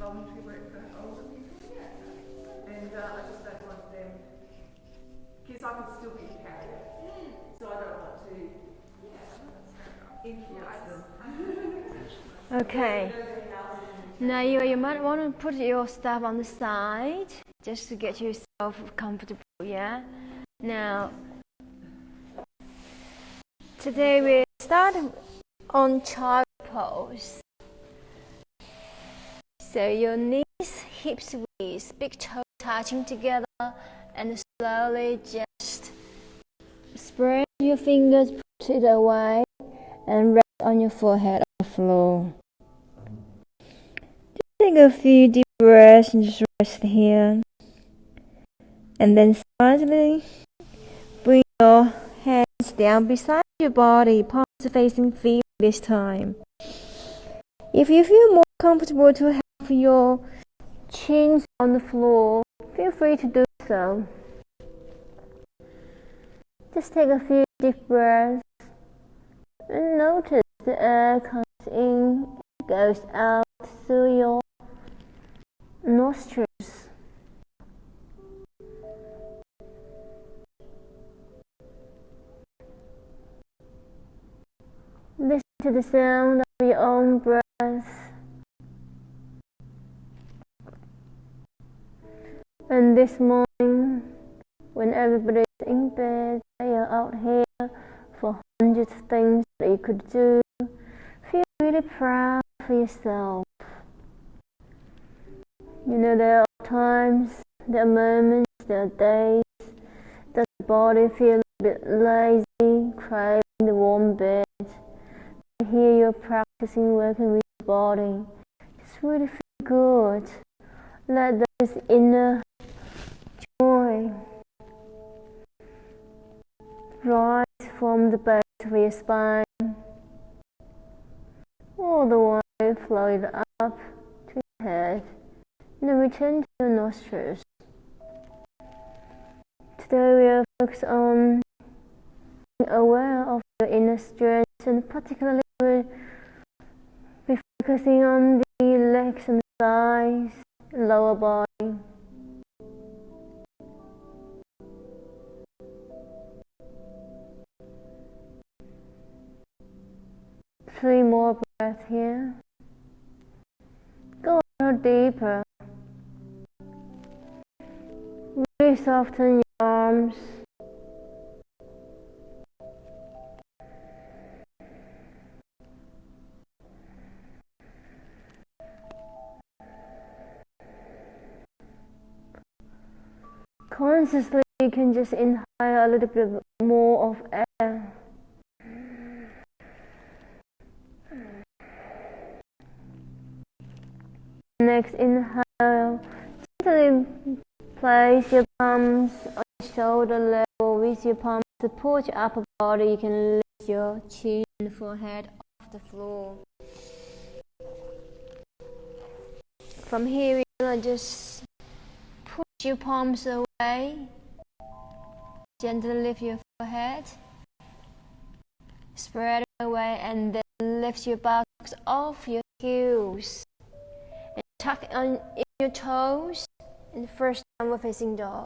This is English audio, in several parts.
voluntary work for older people. And I just don't want them, because I can still be a carrier, so I don't want to influence them. Okay. Now you might want to put your stuff on the side just to get yourself comfortable, yeah? Now, today we start on child pose. So your knees, hips, waist, big toe touching together, and slowly just spread your fingers, put it away, and rest on your forehead on the floor. Just take a few deep breaths and just rest here. And then slightly bring your hands down beside your body, palms facing feet this time. If you feel more comfortable to have your chins on the floor, feel free to do so. Just take a few deep breaths and notice the air comes in, goes out through your nostrils. Listen to the sound of your own breath. And this morning, when everybody's in bed, you're out here for hundreds of things that you could do, feel really proud for yourself. You know, there are times, there are moments, there are days that the body feels a bit lazy, craving the warm bed. Here you're practicing working with your body. Just really feel good. Let those inner joy rise from the base of your spine, all the way flow it up to your head, and then return to your nostrils. Today we are focused on being aware of your inner strength, and particularly we'll be focusing on the legs and thighs, lower body. Three more breaths here. Go a little deeper. Really soften your arms. Consciously, you can just inhale a little bit more of air. Next, inhale. Gently place your palms on your shoulder level. With your palms support your upper body. You can lift your chin and forehead off the floor. From here, you're gonna just push your palms away. Gently lift your forehead. Spread it away, and then lift your buttocks off your heels. And tuck in your toes. And first, downward facing dog.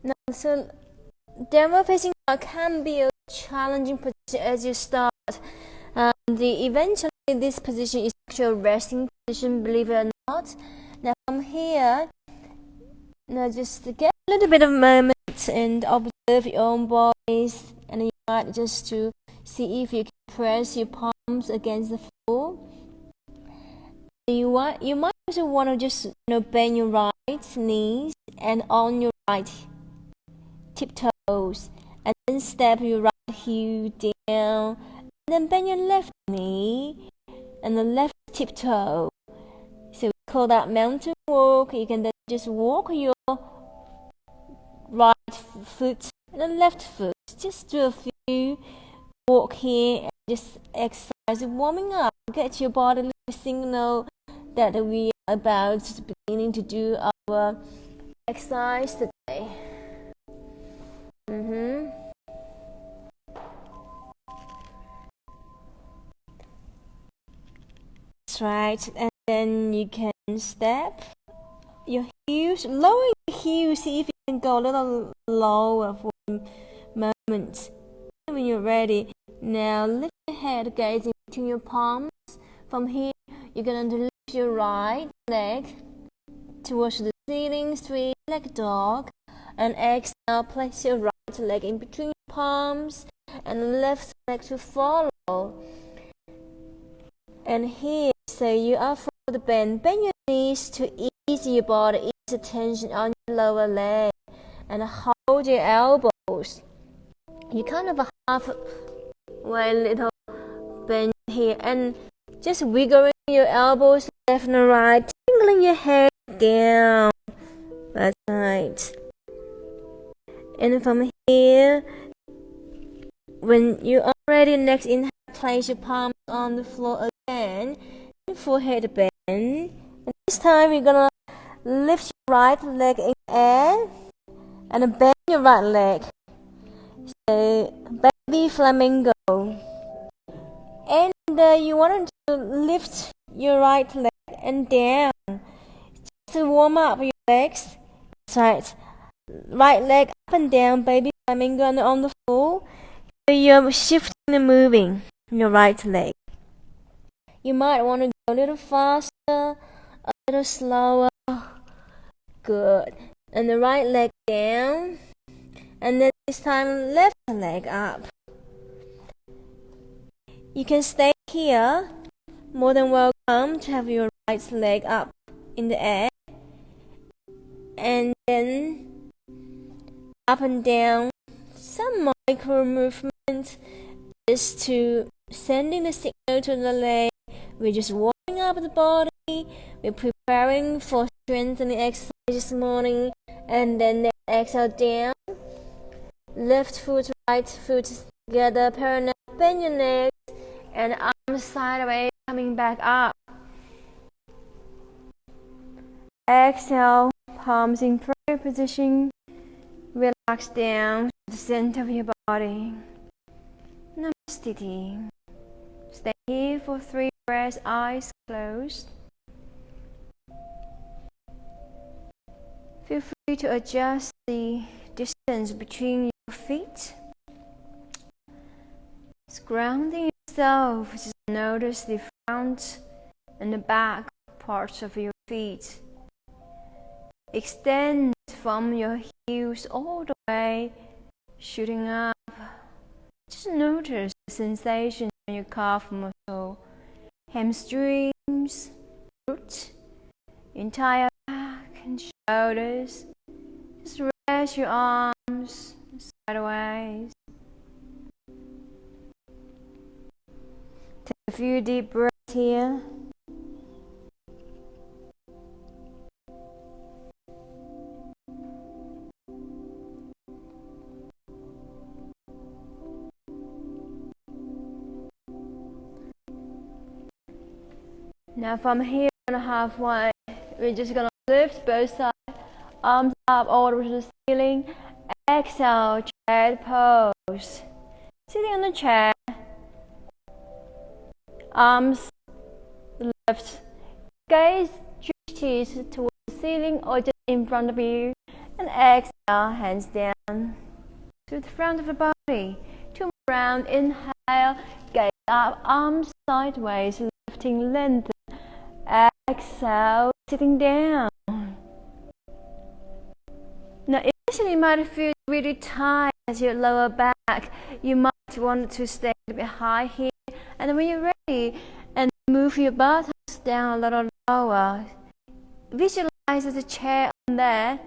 Now, so downward facing dog can be a challenging position as you start. Eventually, this position is actually a resting position, believe it or not. Now, from here, now just get a little bit of moment and observe your own bodies, and you might just to see if you can press your palms against the floor. You might also want to just bend your right knees and on your right tiptoes, and then step your right heel down, and then bend your left knee and the left tiptoe. So we call that mountain walk. You can then just walk your right foot and the left foot. Just do a few walk here and just exercise, warming up. Get your body a little signal that we are about to beginning to do our exercise today. That's right. And then you can step your heels, lower your heels, see if you can go a little lower for a moment. When you're ready, now lift your head, gazing between your palms. From here, you're going to lift your right leg towards the ceiling, three-legged dog, and exhale, place your right leg in between your palms, and left leg to follow. And here, so you are for the bend your knees to ease your body, ease the tension on your lower leg, and hold your elbows. You kind of halfway little bend here, and just wiggling your elbows left and right, tingling your head down. That's right. And from here, when you are ready, next inhale, place your palms on the floor again, forehead bend. And this time you're gonna lift your right leg in the air and bend your right leg. So, baby flamingo. And you want to lift your right leg and down. Just to warm up your legs. Right. Right leg up and down, baby flamingo, and on the floor. So you're shifting and moving your right leg. You might want to go a little faster, a little slower. Good. And the right leg down. And then this time, left leg up. You can stay here. More than welcome to have your right leg up in the air. And then up and down. Some micro movement just to sending the signal to the leg. We're just warming up the body. We're preparing for strengthening exercise this morning. And then exhale down. Left foot, right foot together, parallel, bend your legs, and arms sideways, coming back up. Exhale, palms in prayer position. Relax down to the center of your body. Namaste. Stay here for 3 breaths, eyes closed. Feel free to adjust the distance between your feet. It's grounding yourself. Just notice the front and the back parts of your feet. Extend from your heels all the way, shooting up. Just notice the sensation in your calf muscle, hamstrings, glutes, entire back and shoulders. Just rest your arms sideways. Take a few deep breaths here. Now from here, halfway, we're just gonna lift both sides, arms up all the way to the ceiling. Exhale, chair pose. Sitting on the chair, arms left, gaze towards the ceiling or just in front of you, and exhale, hands down to the front of the body. 2 more rounds. Inhale, gaze up, arms sideways, lifting length. Exhale, sitting down. Now, initially you might feel really tight as your lower back. You might want to stay a bit high here. And when you're ready, and move your buttocks down a little lower. Visualize the chair on there.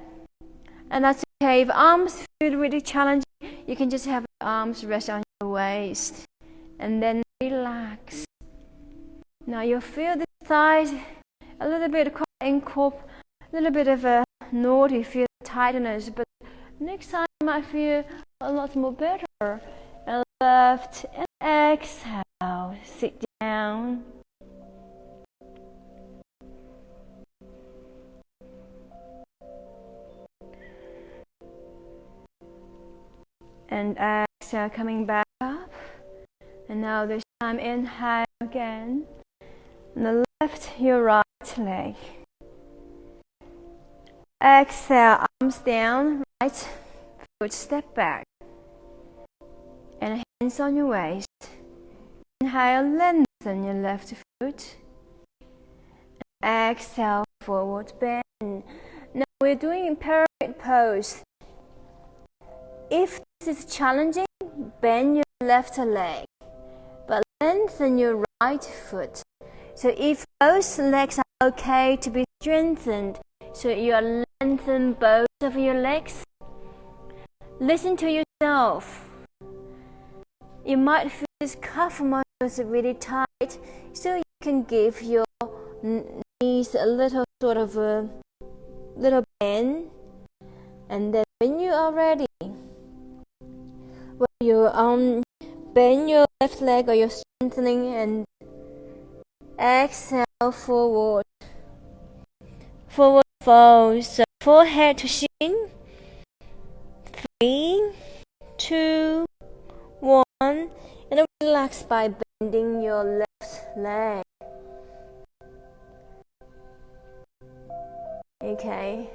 And that's okay. If arms feel really challenging, you can just have your arms rest on your waist. And then relax. Now you'll feel the thighs a little bit a little bit of a naughty feel tightness, but next time you might feel a lot more better. And lift and exhale, sit down. And exhale, coming back up. And now this time inhale again. And lift your right leg. Exhale, arms down, right foot step back. And hands on your waist. Inhale, lengthen your left foot. Exhale, forward bend. Now we're doing pyramid pose. If this is challenging, bend your left leg, but lengthen your right foot. So if both legs are okay to be strengthened, so you lengthen both of your legs, listen to yourself. You might feel this calf muscles really tight, so you can give your knees a little sort of a little bend, and then when you are ready, when you bend your left leg or you're strengthening, and exhale, forward fold. So forehead to shin. 3, 2, 1, and relax by bending your left leg. Okay.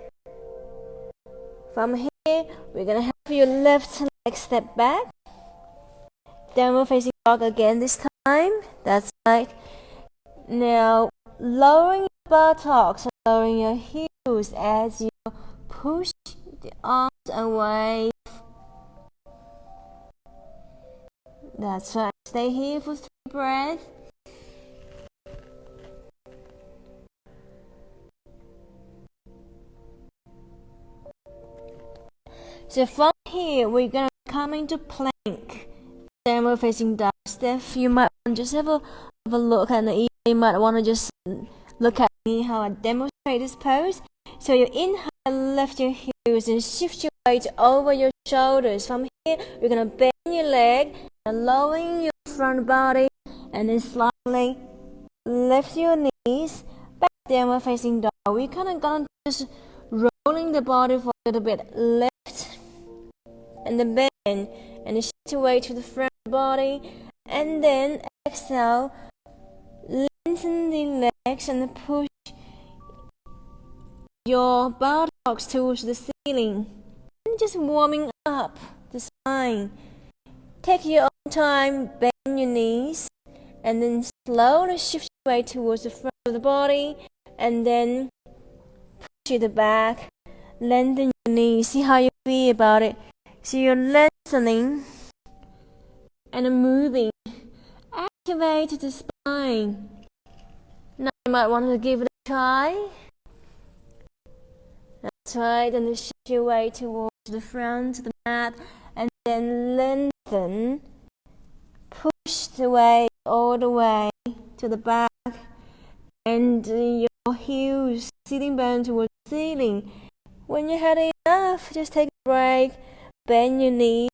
From here, we're gonna have your left leg step back. Downward facing dog again this time. That's right. Now, lowering your buttocks, lowering your heels as you push the arms away. That's right. Stay here for 3 breaths. So from here, we're gonna come into plank. Downward facing dog. Steph, you might want to just have a look, and you might want to just look at me how I demonstrate this pose. So you inhale, lift your heels and shift your weight over your shoulders. From here, we're gonna bend your leg and lowering your front body, and then slightly lift your knees back, downward facing dog. We're kind of gonna just rolling the body for a little bit, lift and then bend, and then shift your weight to the front body, and then exhale, lengthen the legs and push your buttocks towards the ceiling, and just warming up the spine. Take your own time, bend your knees, and then slowly shift your weight towards the front of the body, and then push it back, lengthen your knees. See how you feel about it. So you're lengthening and moving. Activate the spine. Now you might want to give it a try. That's right, and then shift your weight towards the front of the mat, and then lengthen. Push the weight all the way to the back, and your heels sitting bone towards the ceiling. When you had enough, just take a break, bend your knees,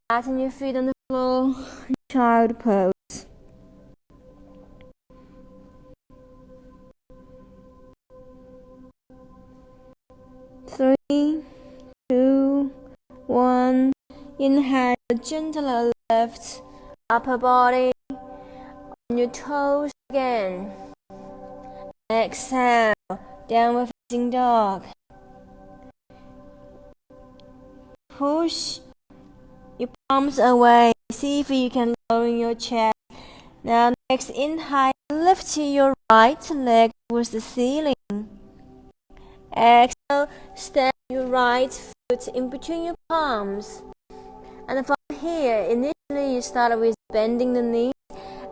flatten your feet on the floor, child pose. Three, 2, 1. Inhale, gentle lift upper body on your toes again. Exhale, downward facing dog. Push your palms away. See if you can lower your chest. Now next, inhale, lift your right leg towards the ceiling. Exhale, step your right foot in between your palms. And from here, initially you start with bending the knees,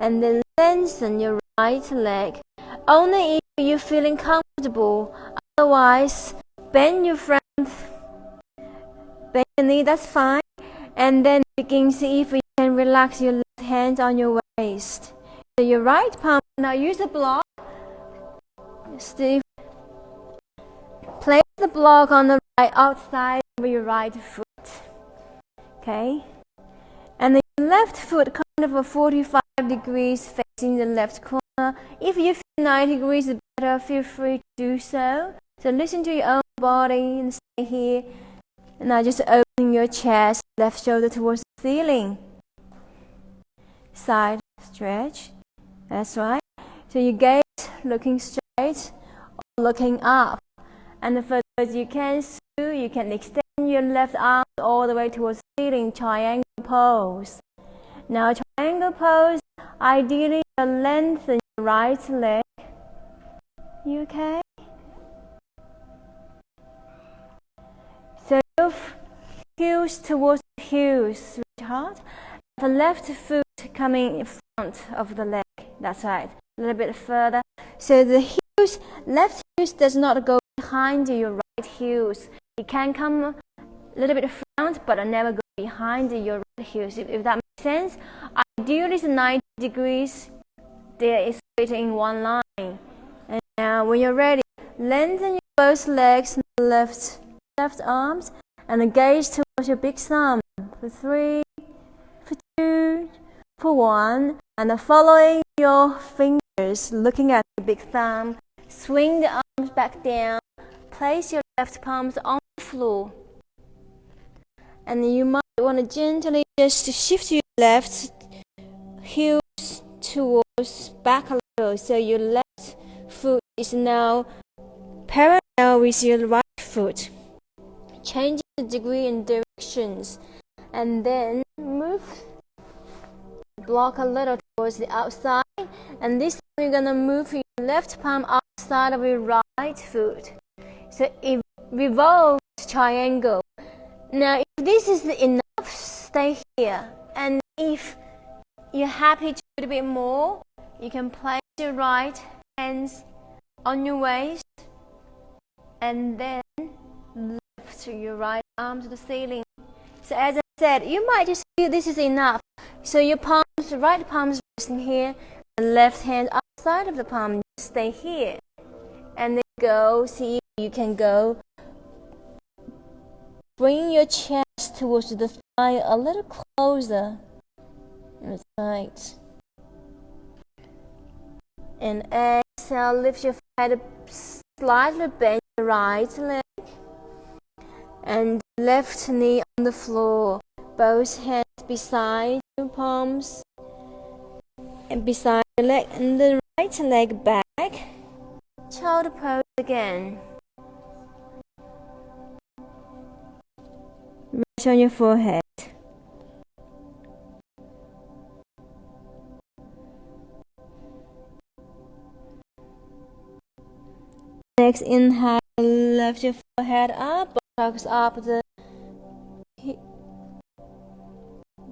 and then lengthen your right leg. Only if you're feeling comfortable. Otherwise, bend your front, bend your knee, that's fine. And then begin, see if you can relax your left hand on your waist. So your right palm, now use the block. Steve, place the block on the right outside of your right foot. Okay? And the left foot kind of a 45 degrees facing the left corner. If you feel 90 degrees better, feel free to do so. So listen to your own body and stay here. And now just open your chest, left shoulder towards the ceiling. Side stretch. That's right. So your gaze looking straight right or looking up. And for those you can extend your left arm all the way towards the ceiling, triangle pose. Now triangle pose, ideally you lengthen your right leg. You okay? So your heels towards the heels, sweetheart. The left foot coming in front of the leg. That's right. A little bit further. So the heels, left heels does not go behind your right heels. It can come a little bit front, but never go behind your right heels. If that makes sense. Ideally, it's 90 degrees. There is straight in one line. And now, when you're ready, lengthen your both legs, left arms, and gaze towards your big thumb. For 3, for 2, for 1, and following your fingers, looking at the big thumb. Swing the arms back down. Place your left palms on the floor. And you might want to gently just shift your left heels towards back a little. So your left foot is now parallel with your right foot. Changing the degree and directions. And then move, block a little towards the outside. And this time you're going to move your left palm outside of your right foot. So it revolves triangle. Now, if this is enough, stay here. And if you're happy to do a bit more, you can place your right hands on your waist and then lift your right arm to the ceiling. So as I said, you might just feel this is enough. So your palms, right palms resting here, and left hand outside of the palm, stay here. And then go, see if you can go. Bring your chest towards the thigh a little closer. That's right. And exhale, lift your head, slightly bend your right leg. And left knee on the floor. Both hands beside your palms. And beside the leg, and the right leg back. Child pose again. Rest on your forehead. Next inhale, lift your forehead up, buttocks up.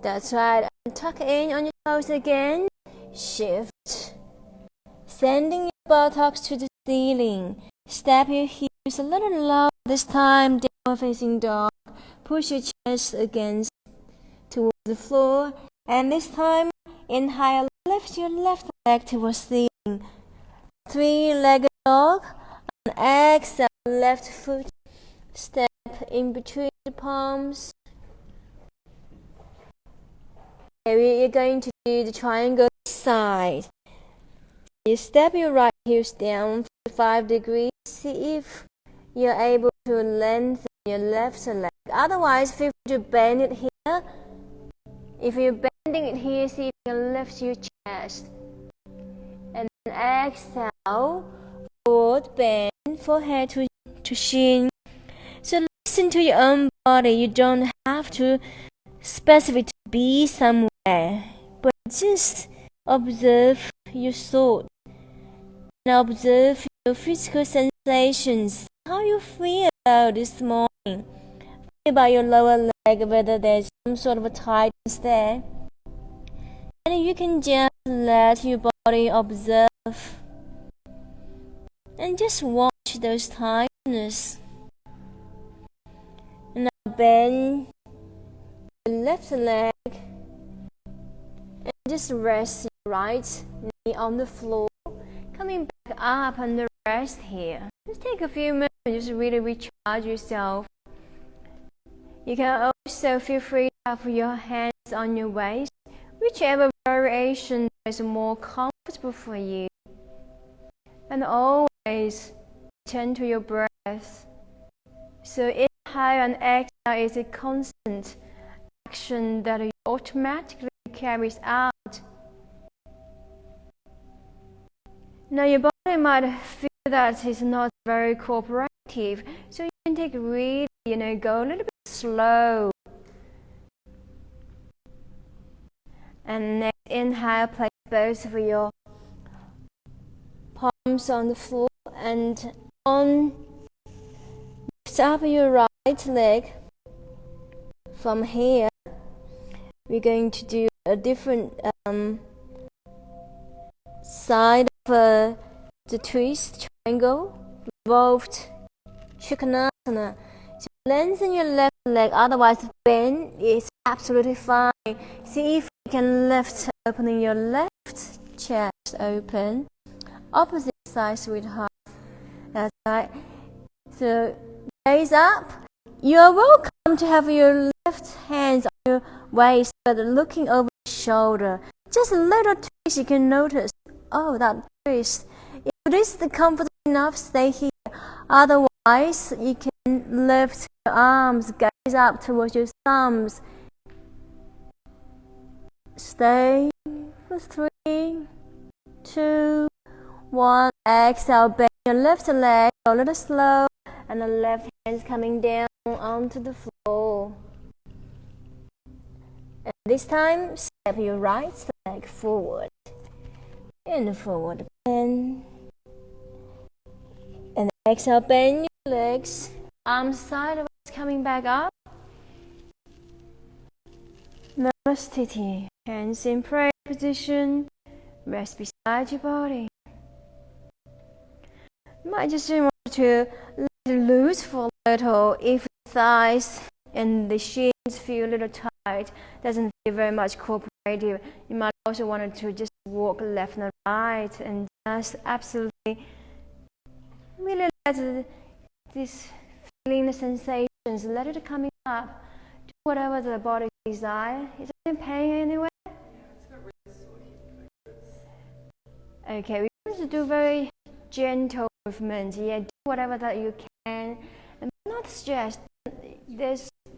That's right. And tuck in on your toes again. Shift. Sending your buttocks to the ceiling. Step your heels a little low this time, downward facing dog. Push your chest against towards the floor. And this time, inhale, lift your left leg towards the ceiling. 3-legged dog. And exhale, left foot. Step in between the palms. We're going to do the triangle side. You step your right heels down 45 degrees. See if you're able to lengthen your left leg. Otherwise, feel free to bend it here. If you're bending it here, see if you can lift your chest. And then exhale, forward bend, forehead to shin. So listen to your own body. You don't have to specify to be somewhere, but just observe your thoughts and observe your physical sensations. How you feel about this morning. Feel about your lower leg, whether there's some sort of a tightness there. And you can just let your body observe and just watch those tightness. Now bend your left leg and just rest your right knee on the floor. Coming back up and rest here. Just take a few minutes, just really recharge yourself. You can also feel free to have your hands on your waist, whichever variation is more comfortable for you. And always turn to your breath. So inhale and exhale is a constant action that you automatically carries out. Now your body might feel that is not very cooperative. So you can take really, go a little bit slow. And next inhale, place both of your palms on the floor and lift up your right leg. From here, we're going to do a different side of the twist triangle, revolved Trikonasana. So lengthen your left leg, otherwise bend is absolutely fine. See if you can lift, opening your left chest open. Opposite side, sweetheart. That's right. So gaze up. You are welcome to have your left hands on your waist, but looking over your shoulder. Just a little twist you can notice. Oh, that twist. If it is comfortable enough, stay here. Otherwise, you can lift your arms, gaze up towards your thumbs. Stay for 3, 2, 1. Exhale, bend your left leg, go a little slow, and the left hand is coming down onto the floor. And this time, step your right leg forward. And forward bend. And exhale, bend your legs, arms sideways, coming back up. Namaste. Hands in prayer position. Rest beside your body. You might just want to let it loose for a little. If the thighs and the shins feel a little tight, doesn't feel very much cooperative, you might also want to just walk left and right and just absolutely really let this feeling, the sensations, let it coming up. Do whatever the body desires. Is it in pain anyway? Yeah, it's got really sore hips. Okay, we want to do very gentle movements. Yeah, do whatever that you can, and not stressed.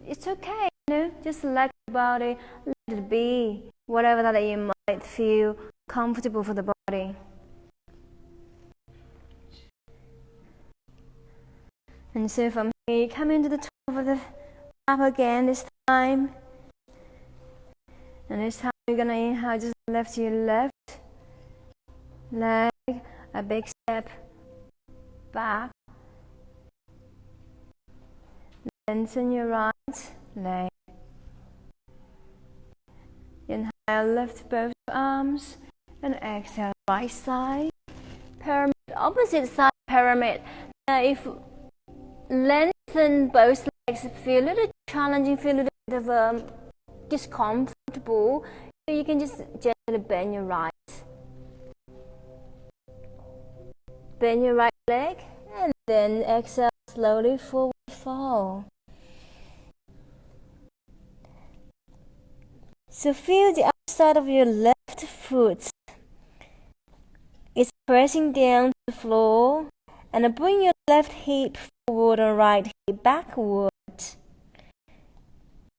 It's okay, just let the body, let it be. Whatever that you might feel comfortable for the body. And so from here, come into the top of the up again this time. And this time you're gonna inhale, just lift your left leg, a big step back. Lengthen your right leg. Inhale, lift both arms, and exhale, right side pyramid, opposite side pyramid. Now, if lengthen both legs, feel a little challenging, feel a little bit of discomfortable, so you can just gently bend your right. Bend your right leg, and then exhale, slowly forward fold. So feel the outside of your left foot. It's pressing down to the floor, and bring your left hip forward and right hip backward.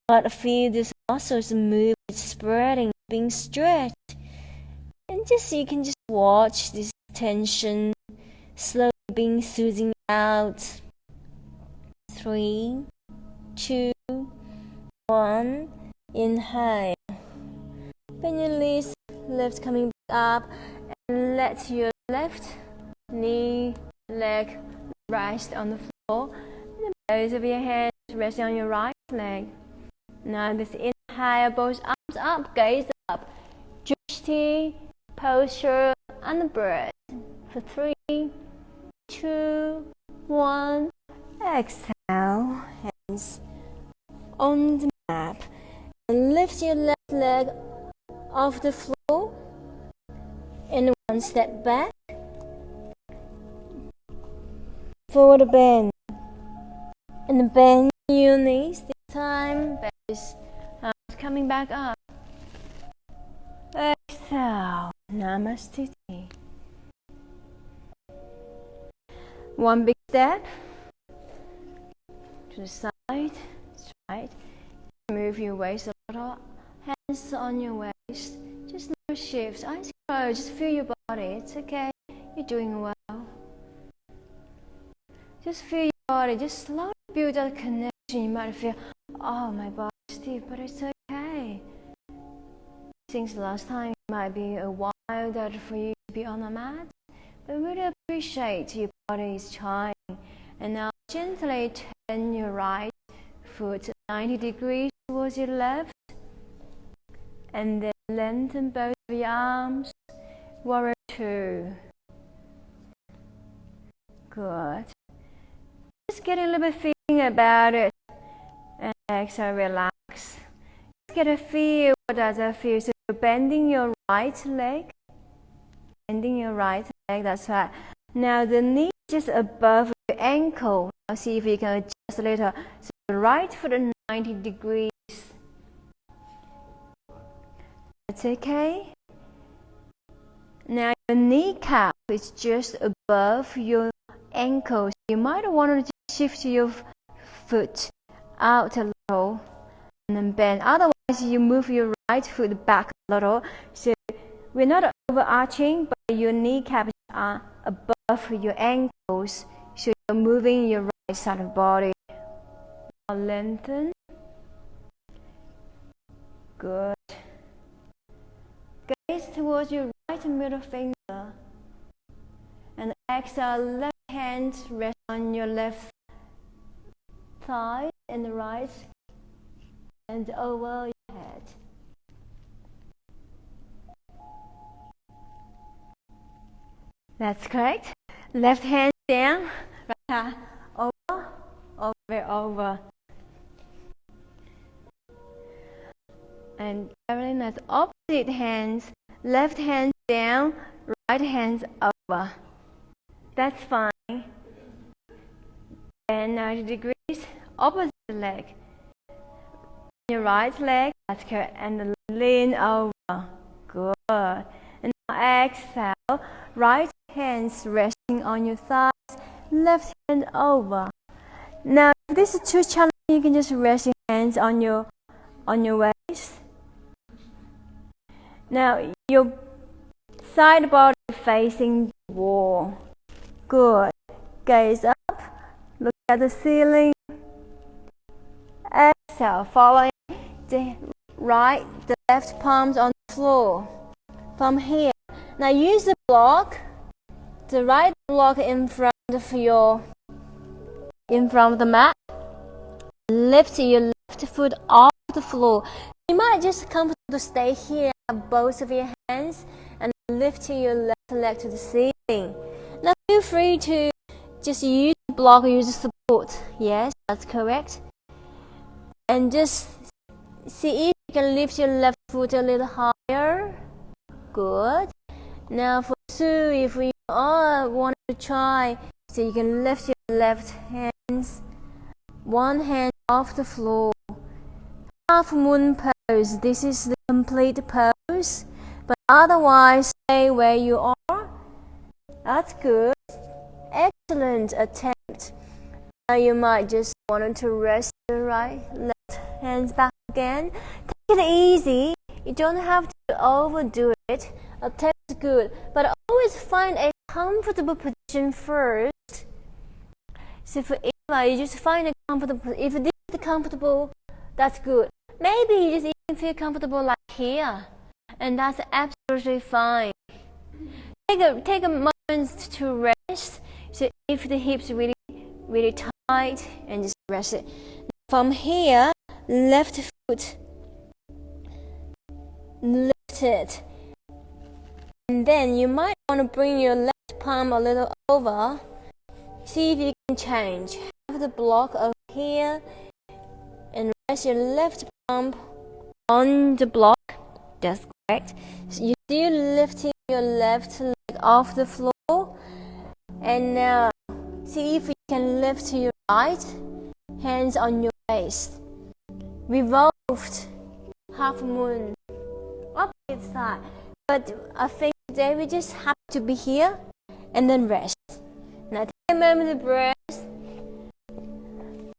But feel these muscles move, spreading, being stretched. And you can just watch this tension slowly being soothing out. 3, 2, 1. Inhale. Bend your knees, lift coming back up, and let your left knee, leg rest on the floor. And the base of your hands rest on your right leg. Now this inhale, both arms up, gaze up. Drishti, posture, and breath. For 3, 2, 1. Exhale, hands on the mat. And lift your left leg off the floor. And one step back. Forward bend. And bend your knees. This time, base coming back up. Exhale. Namaste. One big step to the side, straight. Move your waist a little. Hands on your waist. Just little shifts. Eyes closed. Just feel your body. It's okay. You're doing well. Just feel your body, just slowly build that connection. You might feel, oh, my body's stiff, but it's okay. Since last time, it might be a while that for you to be on the mat, but really appreciate your body is trying. And now gently turn your right foot 90 degrees towards your left, and then lengthen both of your arms. Warrior 2. Good. Just get a little bit feeling about it, and exhale, relax. Just get a feel. What does that feel? So you're bending your right leg. Bending your right leg. That's right. Now the knee just above your ankle. Now see if you can adjust a little. So the right foot at 90 degrees. That's okay. Now your kneecap is just above your ankles. You might want to shift your foot out a little and then bend. Otherwise, you move your right foot back a little. So we're not overarching, but your kneecaps are above your ankles. So you're moving your right side of the body. Now lengthen. Good. Gaze towards your right middle finger. And exhale, left hand rest on your left thigh and the right hand over your head. That's correct. Left hand down, right hand over, over. And everything that's opposite hands, left hand down, right hand over. That's fine. And 90 degrees, opposite leg. Your right leg, that's correct, and lean over. Good. And now exhale, right hands resting on your thighs, left hand over. Now, if this is too challenging, you can just rest your hands on your waist. Now, your side body facing the wall. Good. Gaze up. Look at the ceiling. Exhale. Following the left palms on the floor. From here. Now use the block. The right block in front of the mat. Lift your left foot off the floor. You might just comfortable to stay here. Both of your hands and lift your left leg to the ceiling. Now feel free to just use the block, use the support. Yes, that's correct. And just see if you can lift your left foot a little higher. Good. Now for Sue, if you want to try, so you can lift your left hands, one hand off the floor. Half moon pose. This is the complete pose, but otherwise stay where you are. That's good. Excellent attempt. Now you might just want to rest the left hands back again. Take it easy. You don't have to overdo it. Attempt is good, but always find a comfortable position first. So for Eva, you just find a comfortable. If this is comfortable, that's good. Maybe you just even feel comfortable like here, and that's absolutely fine. Take a moment to rest. So if the hips really tight, and just rest it. From here, left foot lifted, and then you might want to bring your left palm a little over. See if you can change. Have the block over here, and rest your left palm on the block. That's correct. So you're still lifting your left leg off the floor, and now see if you can lift your right hands on your waist. Revolved half moon opposite side, but I think today we just have to be here and then rest. Now take a moment to breath.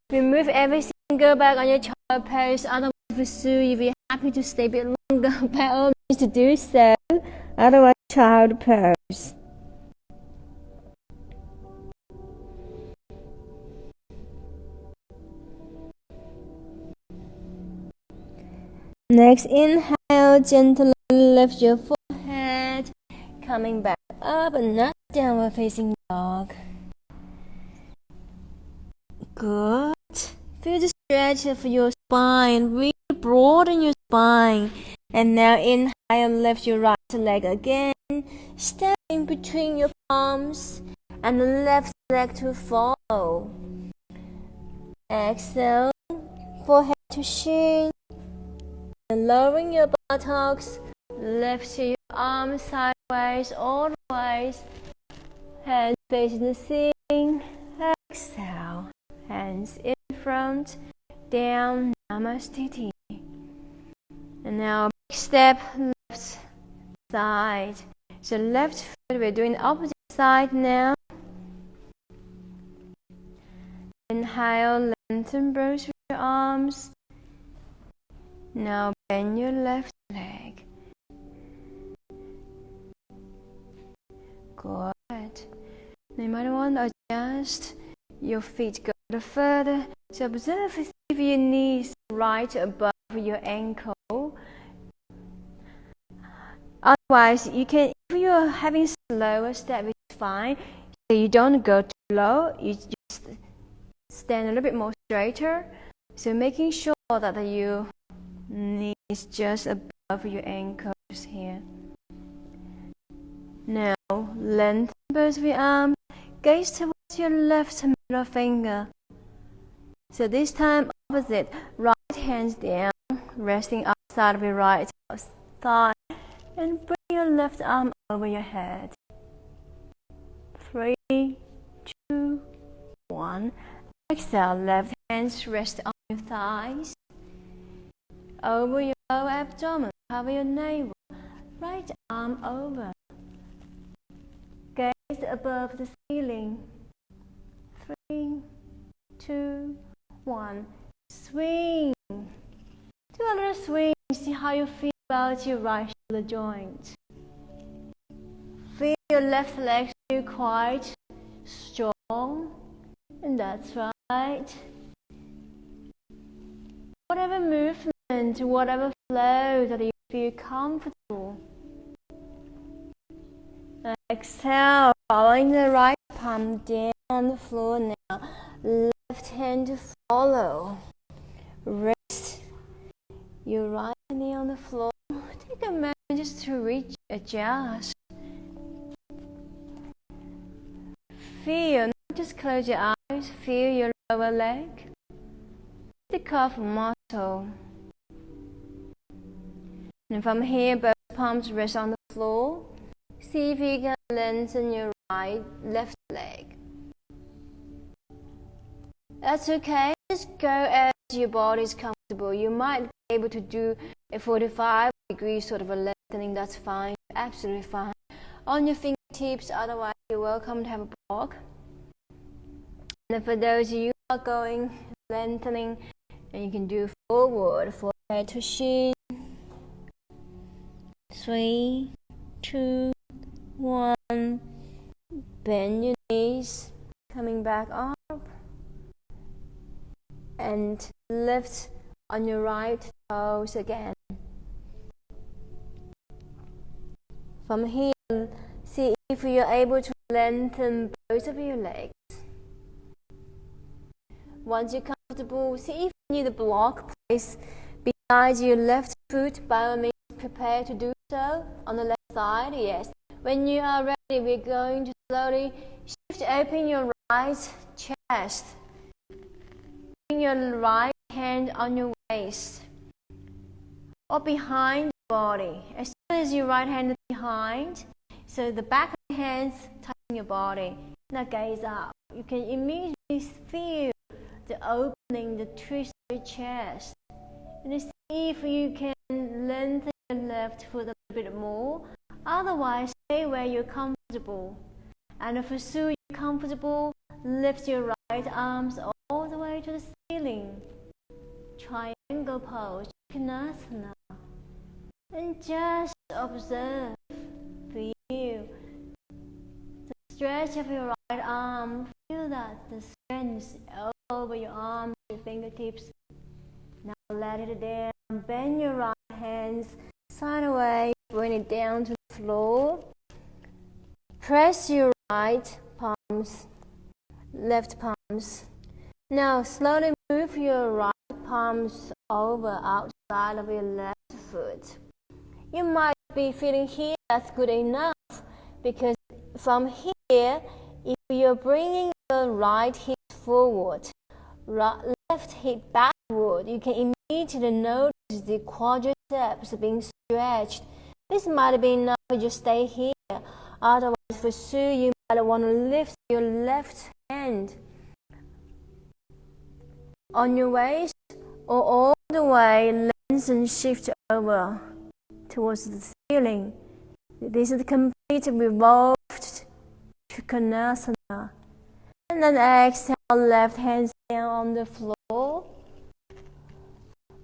Remove everything, go back on your child pose. Otherwise, for Sue, if you're happy to stay a bit longer, by all means to do so. Otherwise, child pose. Next, inhale, gently lift your forehead, coming back up and not downward facing dog. Good. Feel the stretch of your spine, really broaden your spine. And now inhale, lift your right leg again, stepping between your palms, and the left leg to follow. Exhale, forehead to shin, and lowering your buttocks, lift your arms sideways, all the ways, hands facing the ceiling. Exhale, hands in front, down, namaste. And now big step left side. So left foot, we're doing the opposite side now. Inhale, lengthen both your arms. Now bend your left leg. Good. Now you might want to adjust your feet go a little further. So observe if your knees right above your ankle. Otherwise, you can, if you're having slower step, it's fine. So you don't go too low. You just stand a little bit more straighter. So making sure that your knee is just above your ankles here. Now lengthen both of your arms. Gaze towards your left middle finger. So this time opposite, right hands down, resting outside of your right thigh, and bring your left arm over your head. 3, 2, 1. Exhale, left hands rest on your thighs. Over your lower abdomen, cover your navel. Right arm over. Gaze above the ceiling. 3, 2, 1. Swing. Do a little swing. See how you feel about your right shoulder joint. Feel your left leg still quite strong. And that's right. Whatever movement, whatever flow that you feel comfortable. Exhale, following the right palm down on the floor now. Left hand to follow. Rest your right knee on the floor. Take a moment just to reach, adjust. Feel, not just close your eyes, feel your lower leg. The calf muscle. And from here, both palms rest on the floor. See if you can lengthen your left leg. That's okay. Just go as your body is comfortable. You might be able to do a 45-degree sort of a lengthening. That's fine. Absolutely fine. On your fingertips, otherwise you're welcome to have a block. And for those of you who are going lengthening, and you can do forward, forehead to shin. 3, 2, 1. Bend your knees, coming back up. And lift on your right toes again. From here, see if you're able to lengthen both of your legs. Once you're comfortable, see if you need a block placed beside your left foot. By all means, prepare to do so on the left side. Yes. When you are ready, we're going to slowly shift open your right chest. Bring your right hand on your waist or behind the body. As soon as your right hand is behind, so the back of your hands touching your body. Now gaze up. You can immediately feel the opening, the twist of your chest. And see if you can lengthen your left foot a little bit more. Otherwise, stay where you're comfortable. And if you're comfortable, lift your right arms all the way to the ceiling. Triangle pose, Ekomananda. And just observe, feel the stretch of your right arm. Feel that the strength over your arms, your fingertips. Now let it down. Bend your right hands sideways, bring it down to the floor. Press your right palms, left palms. Now slowly move your right palms over outside of your left foot. You might be feeling here that's good enough, because from here, if you're bringing your right hip forward, left hip backward, you can immediately notice the quadriceps being stretched. This might be enough to just stay here. Otherwise, for sure, you might want to lift your left hand on your waist or all the way lengthen, shift over towards the ceiling. This is the complete revolved Ekomananda. And then exhale, left hand down on the floor.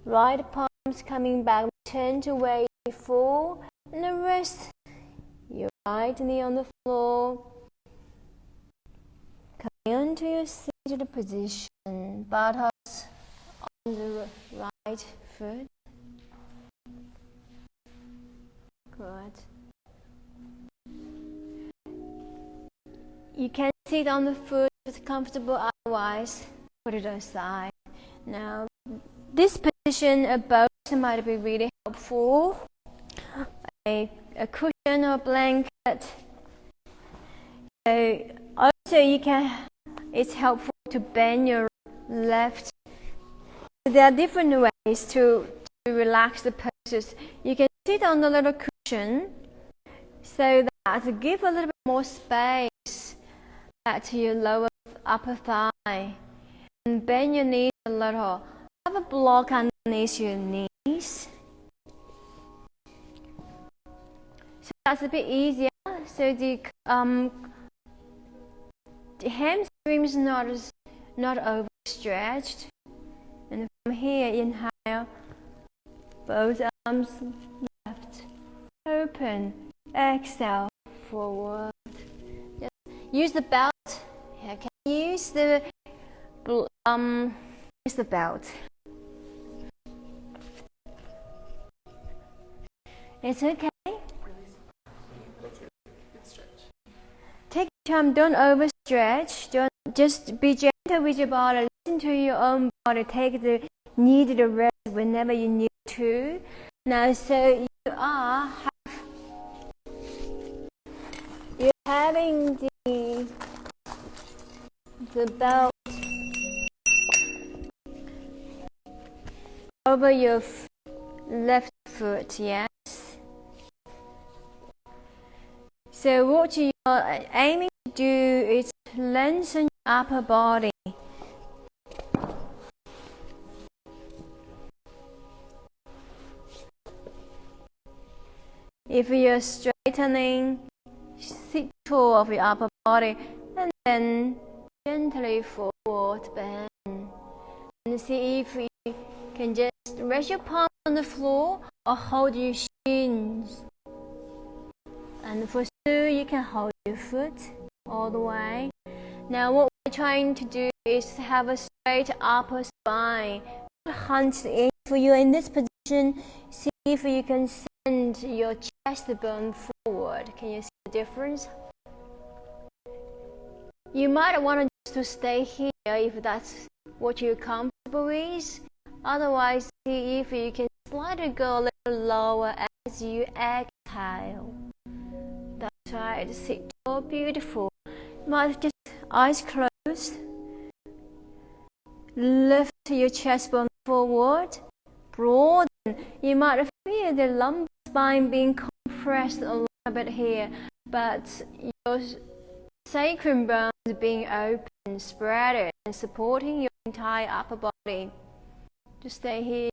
Right palms coming back, turn to where you before, and then rest your right knee on the floor. Coming onto your seated position, buttocks on the right foot. Good. You can sit on the foot if it's comfortable, otherwise put it aside. Now, this position above might be really helpful. A cushion or blanket. So also it's helpful to bend your left. There are different ways to relax the poses. You can sit on the little cushion so that to give a little bit more space to your lower upper thigh, and bend your knees a little. Have a block underneath your knees. So that's a bit easier. So the hamstrings not overstretched. And from here, inhale, both arms left, open, exhale, forward. Just use the belt. Okay, use the belt. It's okay. Take your time, don't overstretch. Just be gentle with your body. Listen to your own body. Take the needed rest whenever you need to. Now, so you're having the belt over your left foot, yes. So what you are aiming to do is lengthen your upper body. If you're straightening, sit tall of your upper body, and then gently forward bend. And see if you can just rest your palm on the floor or hold your shins. And for sure, you can hold your foot all the way. Now what we're trying to do is have a straight upper spine. Hunched in. For you in this position, see if you can send your chest bone forward. Can you see the difference? You might want to stay here if that's what you're comfortable with. Otherwise, see if you can slightly go a little lower as you exhale. That's right, sit tall, beautiful. Might just eyes closed. Lift your chest bone forward, broaden. You might feel the lumbar spine being compressed a little bit here, but your sacrum bones being open, spread, and supporting your entire upper body. Just stay here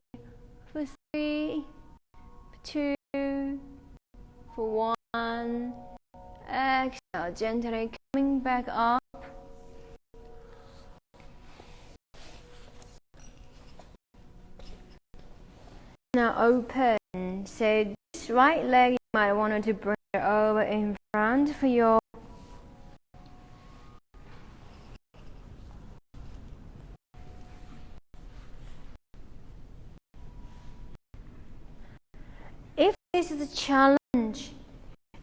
for 3, for 2, for 1. Exhale, gently coming back up. Now open. So this right leg, you might want to bring it over in front for your this is a challenge.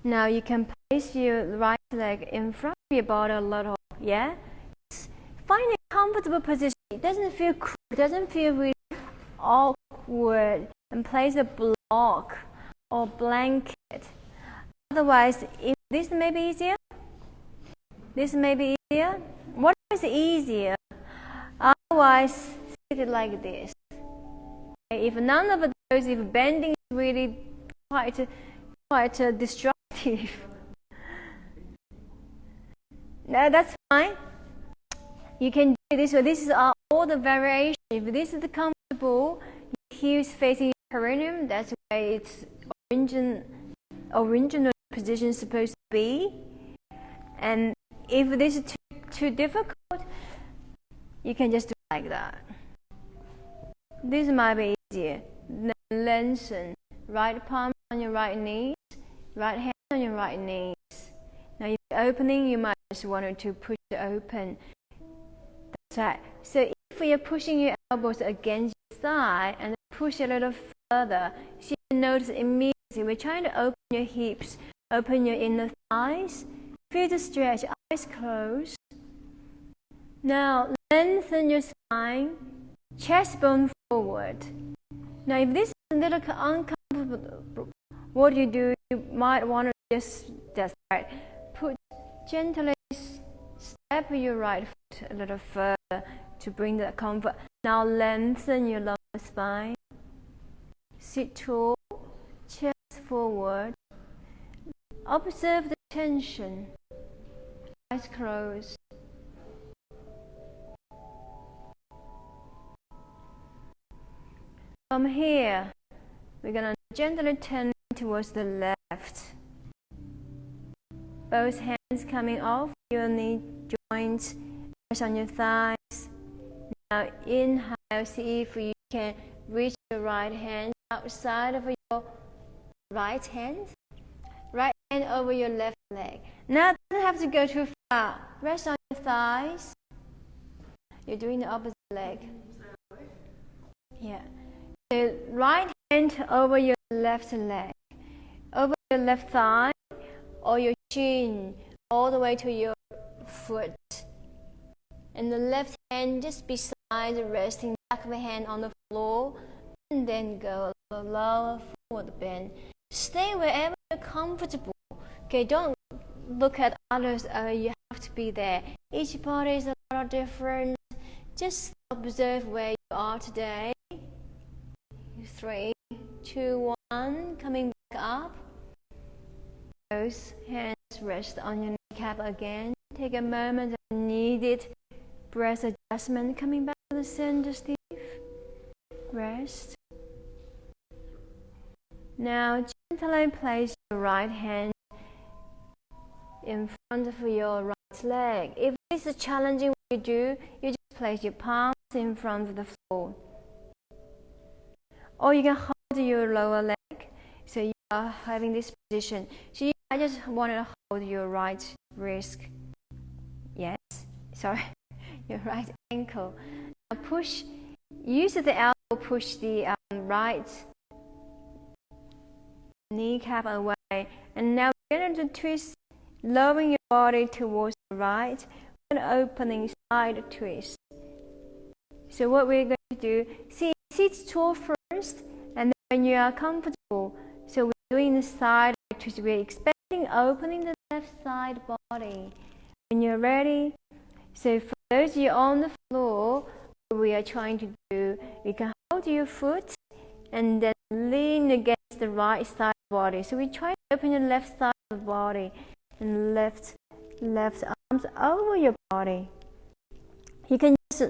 Now you can place your right leg in front of your body a little, yeah? Find a comfortable position. It doesn't feel cruel, it doesn't feel really awkward. And place a block or blanket. Otherwise, if this may be easier, this may be easier. What is easier? Otherwise, sit it like this. Okay, if none of those, if bending is really quite destructive, no, that's fine. You can do it this way. This is all the variation. If this is the comfortable, your heels facing your perineum, that's where its original position is supposed to be. And if this is too difficult, you can just do it like that. This might be easier. Then lengthen. Right palm on your right knee, right hand on your right knee. Now if you're opening, you might just want to push it open. That's right. So if you're pushing your elbows against your thigh and push a little further, so you can notice immediately we're trying to open your hips, open your inner thighs. Feel the stretch, eyes closed. Now lengthen your spine, chest bone forward. Now if this is a little uncomfortable, what you do, you might want to just right. Gently step your right foot a little further to bring the comfort. Now lengthen your lower spine. Sit tall, chest forward. Observe the tension. Eyes closed. From here, we're going to gently turn towards the left. Both hands coming off your knee joints, press on your thighs. Now inhale, see if you can reach your right hand outside of your right hand. Right hand over your left leg. Now it doesn't have to go too far. Rest on your thighs. You're doing the opposite leg. Yeah. The right hand over your left leg, over your left thigh, or your chin, all the way to your foot. And the left hand just beside, resting back of the hand on the floor, and then go a little lower forward bend. Stay wherever you're comfortable. Okay, don't look at others. You have to be there. Each body is a lot different. Just observe where you are today. 3, 2, 1. Coming back up. Those hands rest on your kneecap again. Take a moment of needed breath adjustment. Coming back to the center, Steve. Rest. Now gently place your right hand in front of your right leg. If this is challenging what you do, you just place your palms in front of the floor. Or you can hold your lower leg, so you are having this position. So I just want to hold your right wrist. Yes, sorry, your right ankle. Now push, use the elbow, push the right kneecap away. And now we're going to twist, lowering your body towards the right, and opening side twist. So what we're going to do, sit tall first, and then when you are comfortable, so we're doing the side twist, we're expecting opening the left side body. When you're ready, so for those of you on the floor, what we are trying to do, you can hold your foot and then lean against the right side body. So we try to open your left side of the body and left arms over your body. You can just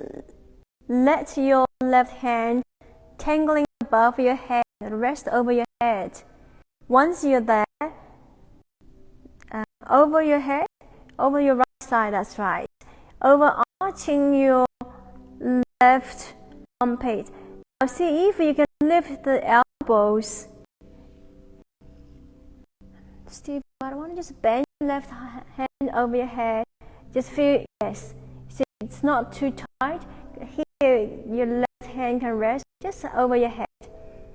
let your left hand tangling above your head, rest over your head. Once you're there, over your head, over your right side, that's right. Overarching your left armpit. Now see if you can lift the elbows. Steve, I want to just bend your left hand over your head. Just feel, yes. See, it's not too tight. Here, your left hand can rest just over your head.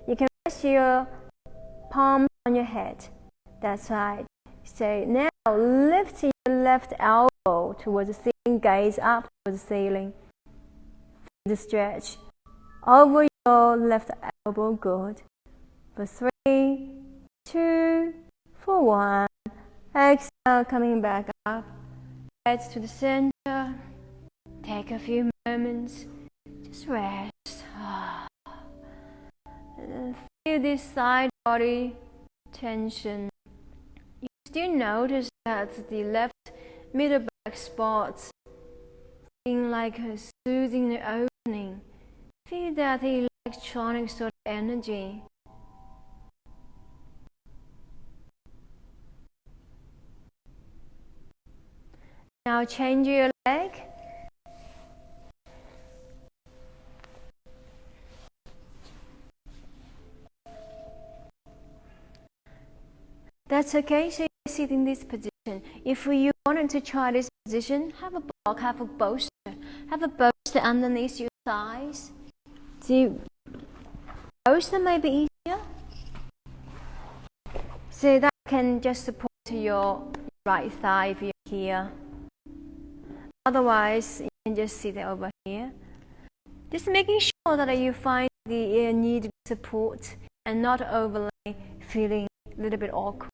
You can rest your palm on your head. That's right. So now lift your left elbow towards the ceiling, gaze up towards the ceiling. Feel the stretch over your left elbow. Good. For 3, 2, for 1. Exhale, coming back up. Head to the center. Take a few moments. Just rest. Feel this side body tension. You still notice that the left middle back spots seem like a soothing opening. Feel that electronic sort of energy. Now change your leg. That's okay, so you sit in this position. If you wanted to try this position, have a block, have a bolster. Have a bolster underneath your thighs. The bolster may be easier. So that can just support your right thigh if you're here. Otherwise, you can just sit over here. Just making sure that you find the needed support and not overly feeling a little bit awkward.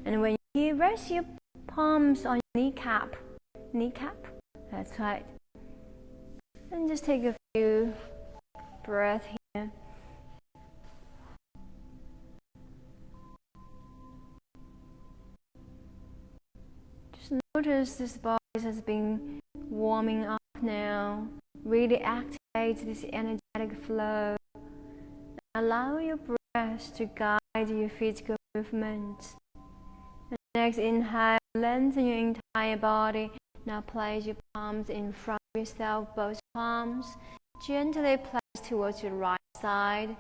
And when you rest your palms on your kneecap. That's right. And just take a few breaths here. Just notice this body has been warming up now. Really activate this energetic flow. Allow your breath to guide your physical movements. And next, inhale, lengthen your entire body. Now place your palms in front of yourself, both palms. Gently place towards your right side.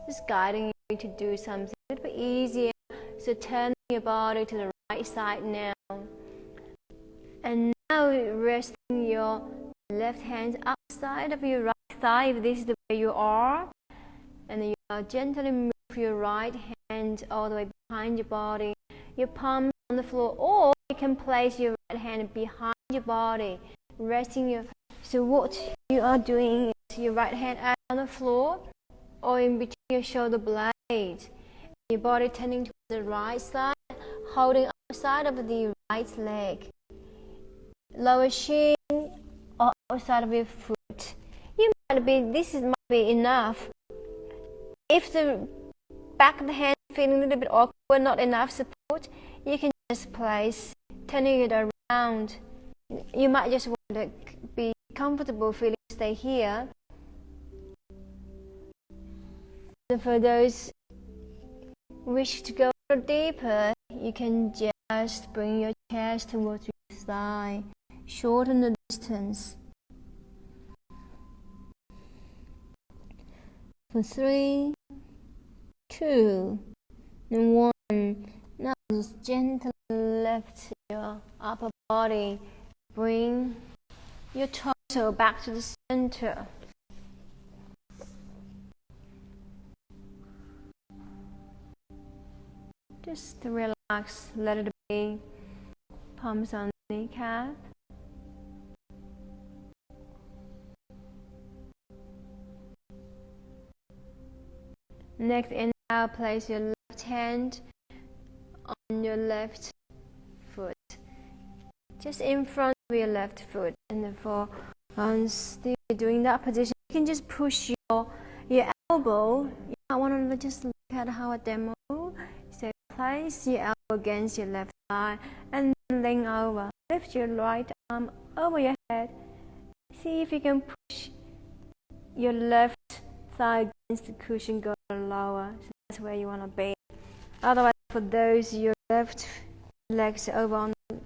Just guiding you to do something a little bit easier. So turn your body to the right side now. And now resting your left hand outside of your right thigh, if this is the way you are. And you gently move your right hand all the way behind your body. Your palm on the floor, or you can place your right hand behind your body, resting your. So what you are doing is your right hand out on the floor, or in between your shoulder blades. Your body turning to the right side, holding outside of the right leg. Lower shin or outside of your foot. This might be enough. If the back of the hand is feeling a little bit awkward, not enough support, you can just place, turning it around. You might just want to be comfortable feeling stay here. And for those who wish to go deeper, you can just bring your chest towards your thigh, shorten the distance. For 3, 2, and 1. Now just gently lift your upper body. Bring your torso back to the center. Just relax, let it be. Palms on the kneecap. Next, inhale, place your left hand on your left foot, just in front of your left foot. And then for still doing that position, you can just push your elbow. You might want to just look at how I demo. So place your elbow against your left thigh and then lean over. Lift your right arm over your head. See if you can push your left thigh against the cushion, go lower. So that's where you want to be. Otherwise, for those your left legs over on the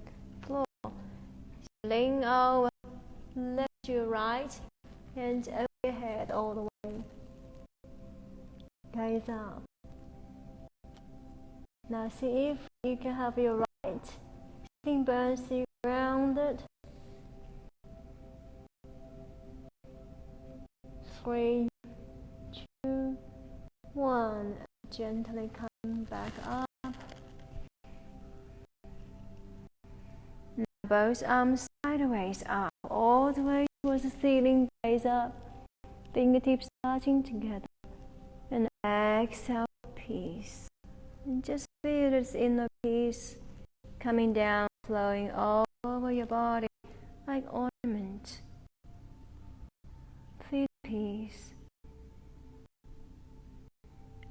floor, lean over, lift your right hand over your head all the way. Gaze up. Now see if you can have your right sitting bone still grounded. 3, 2, 1. Gently come back up. Now both arms sideways up, all the way towards the ceiling, gaze up. Fingertips touching together. And exhale, peace. And just feel this inner peace coming down, flowing all over your body like ornament. Feel peace.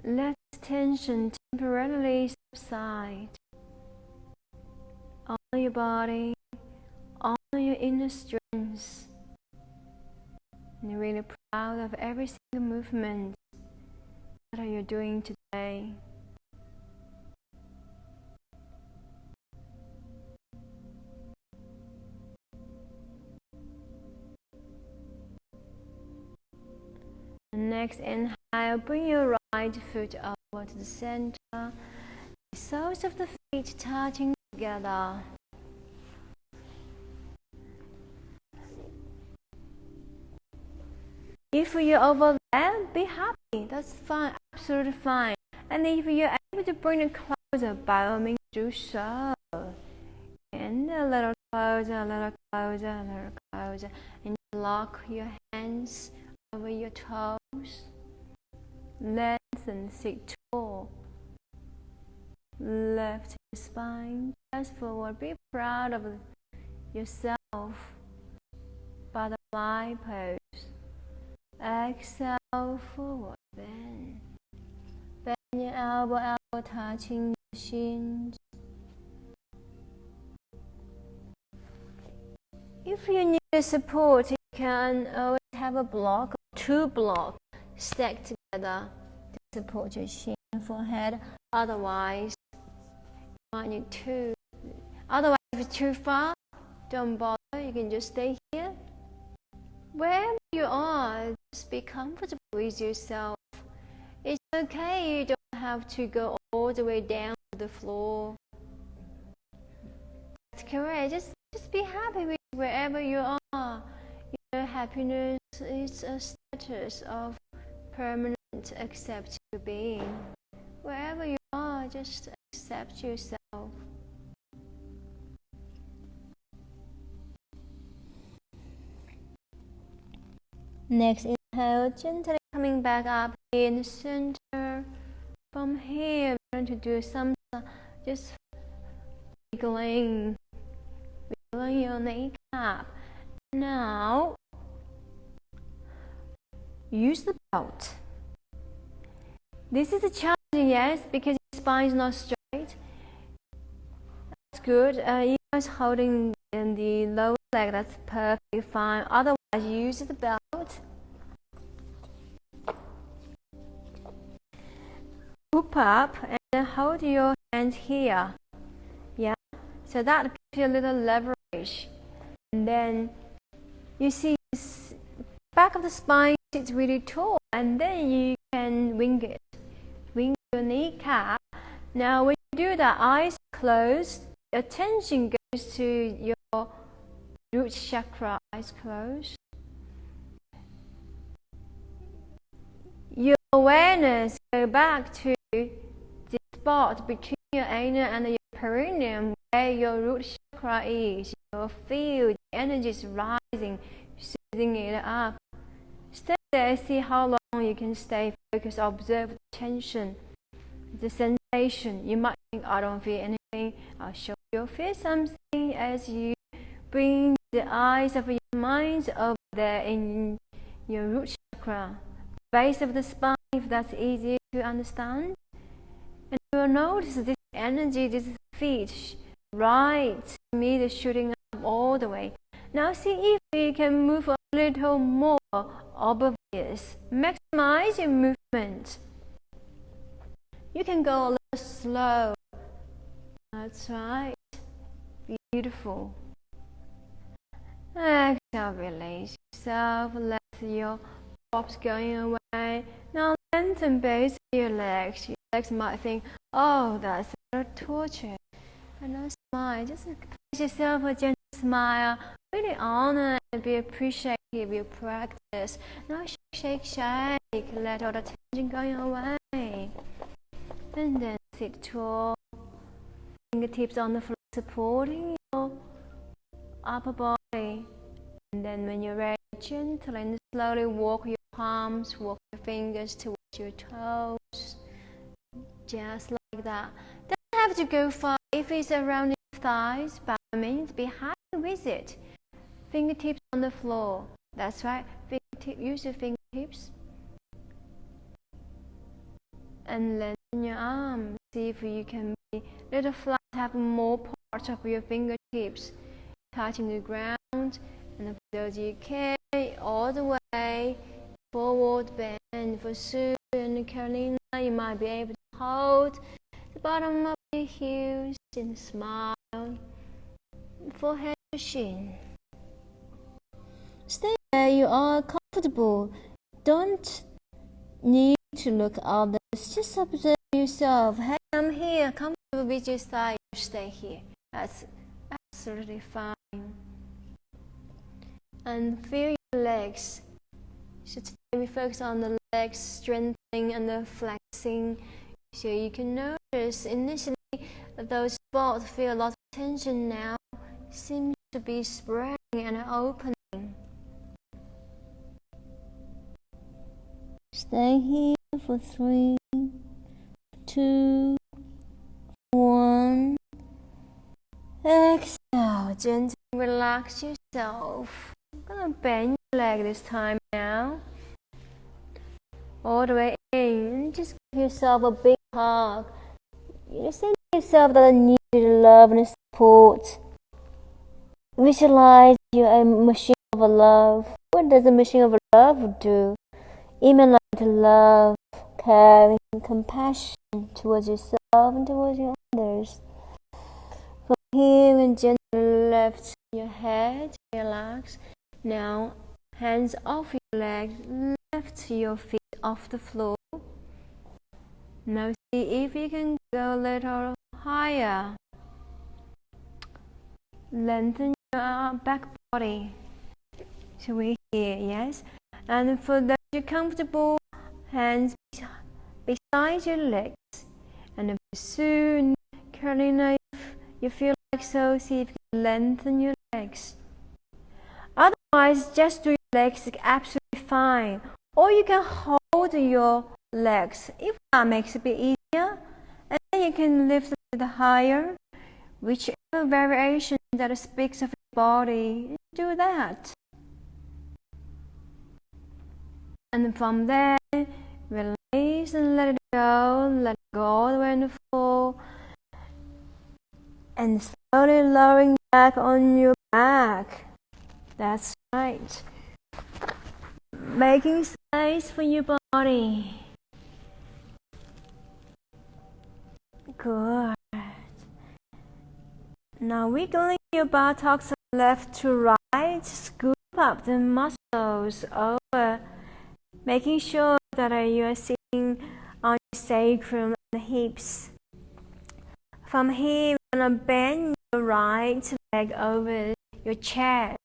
Let tension temporarily subside. Honor your body, honor your inner strength. And you're really proud of every single movement that you're doing today. And next inhale, bring your right foot over to the center. The soles of the feet touching together. If you're over there, be happy. That's fine, absolutely fine. And if you're able to bring it closer, by all means do so. And a little closer, a little closer, a little closer. And lock your hands over your toes. Lengthen, sit tall. Lift your spine, press forward. Be proud of yourself. Butterfly pose. Exhale, forward bend. Bend your elbow touching your shins. If you need support, you can always have a block or two blocks stacked together to support your shin and forehead. Otherwise, you might need two. Otherwise, if it's too far, don't bother. You can just stay here. Wherever you are, just be comfortable with yourself. It's okay, you don't have to go all the way down to the floor. That's correct. Just be happy with wherever you are. Your happiness is a status of permanent accept your being. Wherever you are, just accept yourself. Next inhale, gently coming back up in the center. From here, we're going to do some just wiggling your kneecap. Now, use the belt. This is a challenge, yes, because your spine is not straight. That's good. You guys holding in the lower leg, that's perfectly fine. Otherwise, use the belt. Hoop up and then hold your hands here. Yeah, so that gives you a little leverage. And then you see this back of the spine sits really tall, and then you can wing it. Wing your kneecap. Now when you do that, eyes closed, attention goes to your root chakra, eyes closed. Your awareness go back to the spot between your anus and your perineum where your root chakra is. You'll feel the energy is rising, soothing it up. Stay there, see how long you can stay focused, observe the tension, the sensation. You might think, I don't feel anything. I'll show you'll feel something as you bring the eyes of your mind over there in your root chakra, base of the spine, if that's easy to understand. And you'll notice this energy, this feet, right, me shooting up all the way. Now see if you can move a little more obvious. Maximize your movement. You can go a little slow. That's right. Beautiful. Exhale, release yourself. Let your props going away. Now lengthen base of your legs. Your legs might think, oh, that's a little torture. But no, smile. Just place yourself a gentle smile. Really honor and be appreciative of your practice. Now shake, shake, shake. Let all the tension go away. And then sit tall. Fingertips on the floor, supporting your upper body. And then when you're ready, gently and slowly walk your palms, walk your fingers towards your toes. Just like that. Don't have to go far. If it's around your thighs, by all means, be happy with it. Fingertips on the floor. That's right. Use your fingertips. And lengthen your arms. See if you can be a little flat, have more parts of your fingertips touching the ground. And for those you carry all the way forward bend. For Sue and Carolina, you might be able to hold the bottom of your heels and smile. Forehead to shin. Stay where you are comfortable. Don't need to look at others. Just observe yourself. Hey, I'm here, comfortable with your side. Stay here. That's absolutely fine. And feel your legs. So today we focus on the legs strengthening and the flexing. So you can notice initially those spots feel a lot of tension now. Seems to be spreading and opening. Stay here for 3, 2, 1. Exhale. Gently relax yourself. I'm gonna bend your leg this time now. All the way in. Just give yourself a big hug. You just say to yourself that I need love and support. Visualize you're a machine of love. What does a machine of love do? Emanate love, caring, compassion towards yourself and towards your others. From here, and gently lift your head, relax. Now, hands off your legs, lift your feet off the floor. Now see if you can go a little higher. Lengthen your back body. So we're here, yes? And for those you're comfortable, hands beside your legs. And soon, Carolina, if you feel like so, see if you can lengthen your legs. Otherwise, just do your legs absolutely fine. Or you can hold your legs if that makes it a bit easier. And then you can lift a little higher. Whichever variation that speaks of your body, do that. And from there, release and let it go all the way on the floor. And slowly lowering back on your back. That's right. Making space for your body. Good. Now wiggling your buttocks left to right. Scoop up the muscles over. Making sure that you are sitting on your sacrum and the hips. From here, we're going to bend your right leg over your chest.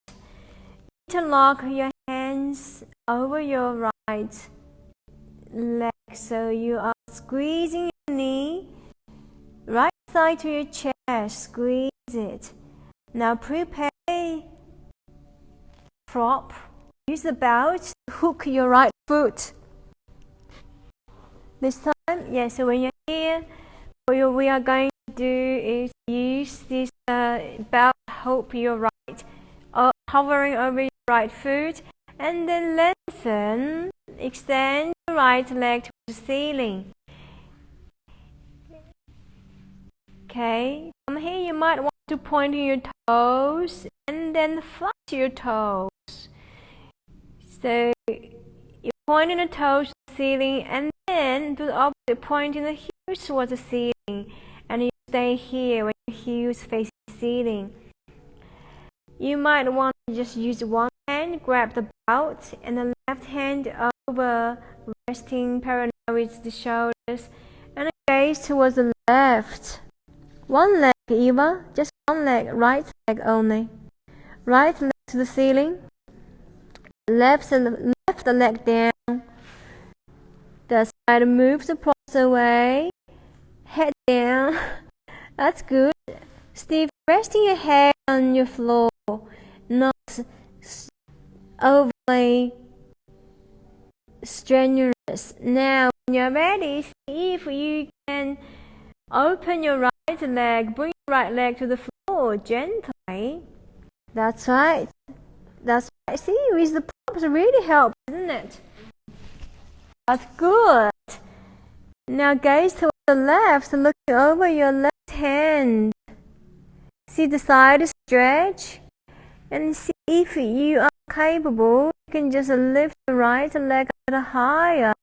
Interlock your hands over your right leg so you are squeezing your knee. Right side to your chest, squeeze it. Now prepare prop. Use the belt to hook your right foot. This time, yeah, so when you're here, what we are going to do is use this belt to hook your right, hovering over your right foot, and then lengthen, extend your right leg to the ceiling. Okay, from here you might want to point your toes and then flex your toes. So you're pointing the toes to the ceiling and then do the opposite, pointing the heels towards the ceiling. And you stay here when your heels face the ceiling. You might want to just use one hand, grab the belt, and the left hand over, resting parallel with the shoulders, and gaze towards the left. One leg, Eva, just one leg, right leg only. Right leg to the ceiling. Lift the leg down. That's right, move the paws away. Head down. That's good. Steve, resting your head on your floor, not overly strenuous. Now, when you're ready, see if you can open your right leg, bring your right leg to the floor gently. That's right. That's right. See, with the props really helps, doesn't it? That's good. Now gaze to the left, looking over your left hand. See the side stretch, and see if you are capable. You can just lift the right leg a little higher.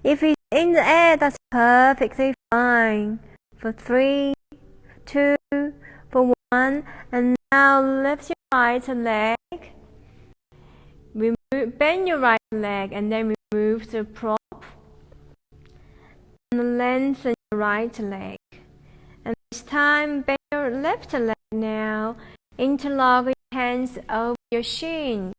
If it's in the air, that's perfectly fine. For 3, 2, for 1, and now lift your right leg. Bend your right leg, and then remove the prop. And lengthen your right leg. And this time, bend your left leg now. Interlock your hands over your shin.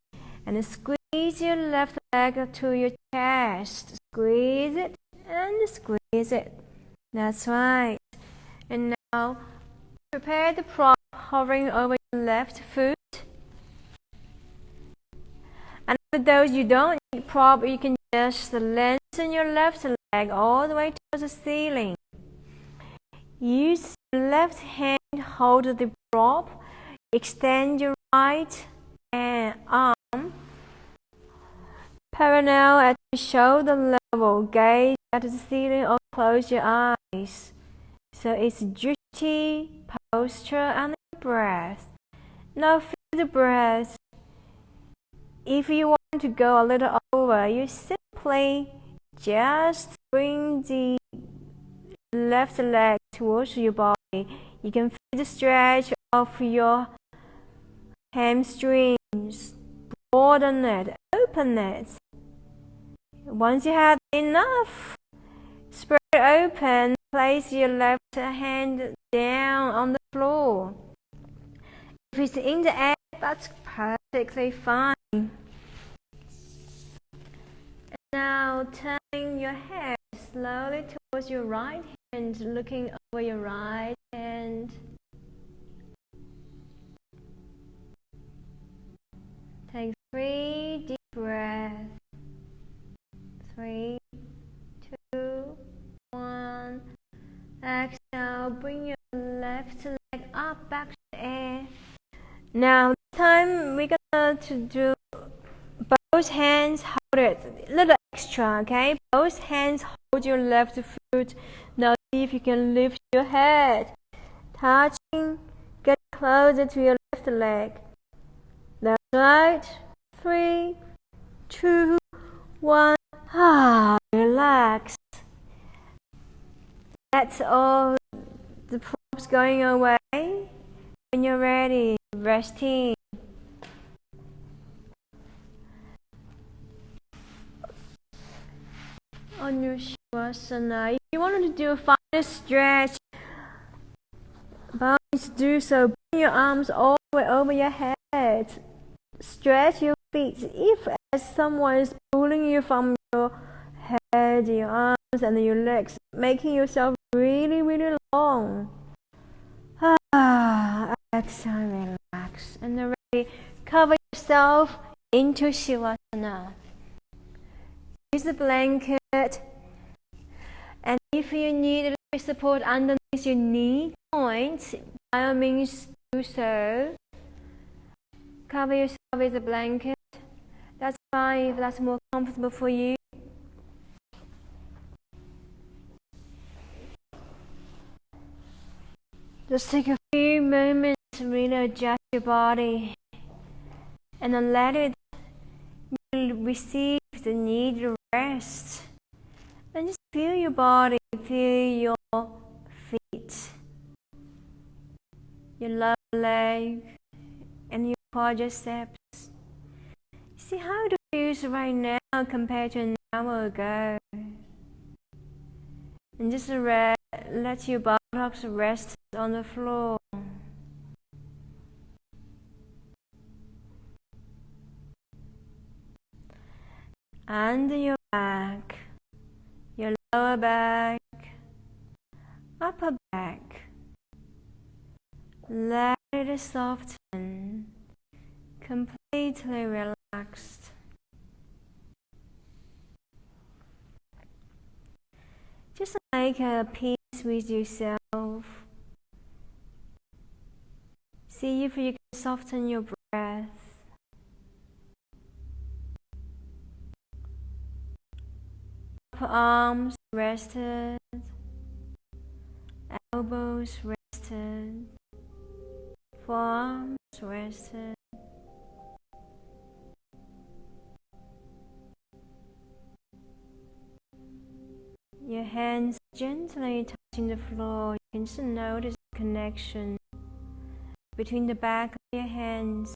And squeeze your left leg to your chest. Squeeze it and squeeze it. That's right. And now, prepare the prop hovering over your left foot. And for those you don't need prop, you can just lengthen your left leg all the way towards the ceiling. Use your left hand, hold the prop, extend your right arm parallel at the shoulder level, gaze at the ceiling or close your eyes. So it's drishti, posture and breath. Now feel the breath. If you want to go a little over, you simply just bring the left leg towards your body. You can feel the stretch of your hamstrings. Broaden it, open it. Once you have enough, spread it open. Place your left hand down on the floor. If it's in the air, that's perfectly fine. And now turning your head slowly towards your right hand, looking over your right hand. Take 3 deep breaths. 3, 2, 1. Exhale, bring your left leg up back to the air. Now this time we're gonna do both hands hold it. A little extra, okay? Both hands hold your left foot. Now see if you can lift your head. Touching, get closer to your left leg. That's right. 3, 2, 1. Relax. That's all the props going away. When you're ready, resting. On your asana. If you wanted to do a final stretch, by all means do so. Bring your arms all the way over your head. Stretch your feet. If as someone is pulling you from your head, your arms and your legs, making yourself really, really long. Exhale, relax. And then ready, cover yourself into Shavasana. Use the blanket. And if you need a little support underneath your knee joints, by all means do so. Cover yourself with a blanket. That's fine if that's more comfortable for you. Just take a few moments to really adjust your body and then let it receive the needed rest. And just feel your body, feel your feet, your lower leg and your quadriceps. See how it feels right now compared to an hour ago. And just let your buttocks rest on the floor. Under your back, your lower back, Upper back. Let it soften. Completely relaxed. Just make a peace with yourself. See if you can soften your breath. Upper arms rested. Elbows rested. Forearms rested. Your hands gently touching the floor. You can just notice the connection between the back of your hands.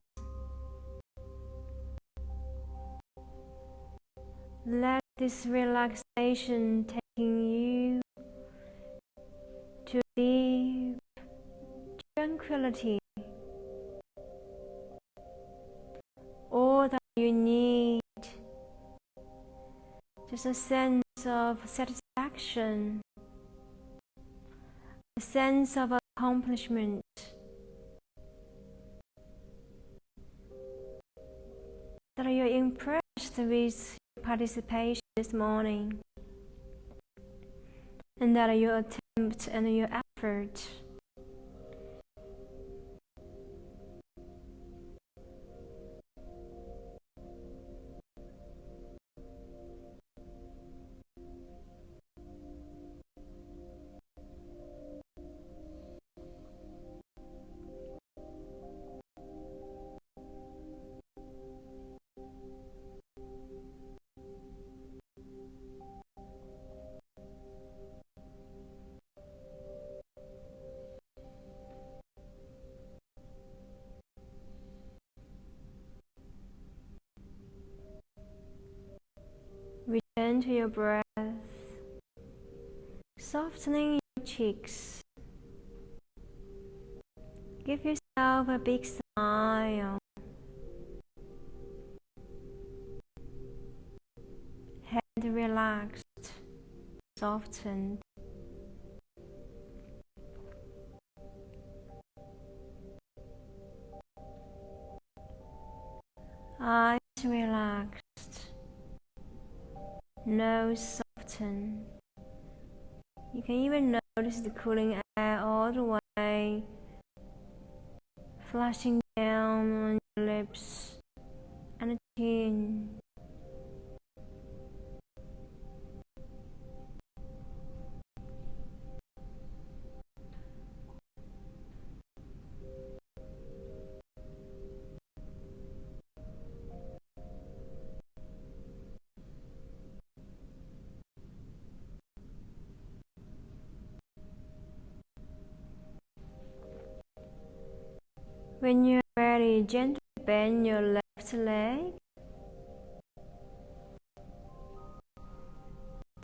Let this relaxation taking you to deep tranquility. All that you need, just a sense of satisfaction, a sense of accomplishment. That you're impressed with your participation this morning, and that your attempt and your effort. Return to your breath, softening your cheeks. Give yourself a big smile. Head relaxed, softened. Eyes relaxed. Nose soften. You can even notice the cooling air all the way flushing down on your lips and the chin. When you're ready, gently bend your left leg,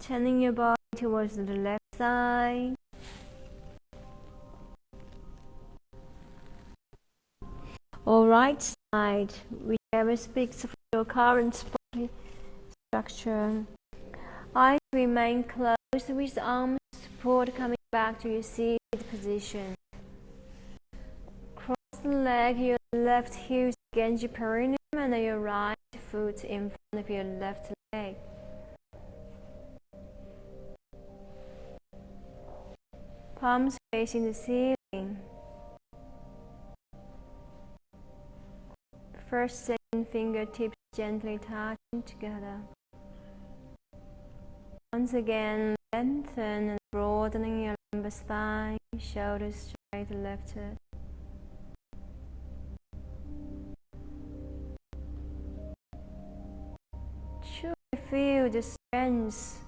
turning your body towards the left side. Or right side, whichever speaks of your current body structure. Eyes remain closed with arms support coming back to your seated position. Cross the leg, your left heel against your perineum and your right foot in front of your left leg. Palms facing the ceiling. First, second fingertips gently touching together. Once again, lengthen and broadening your lumbar spine, shoulders straight lifted. Truly feel the strength,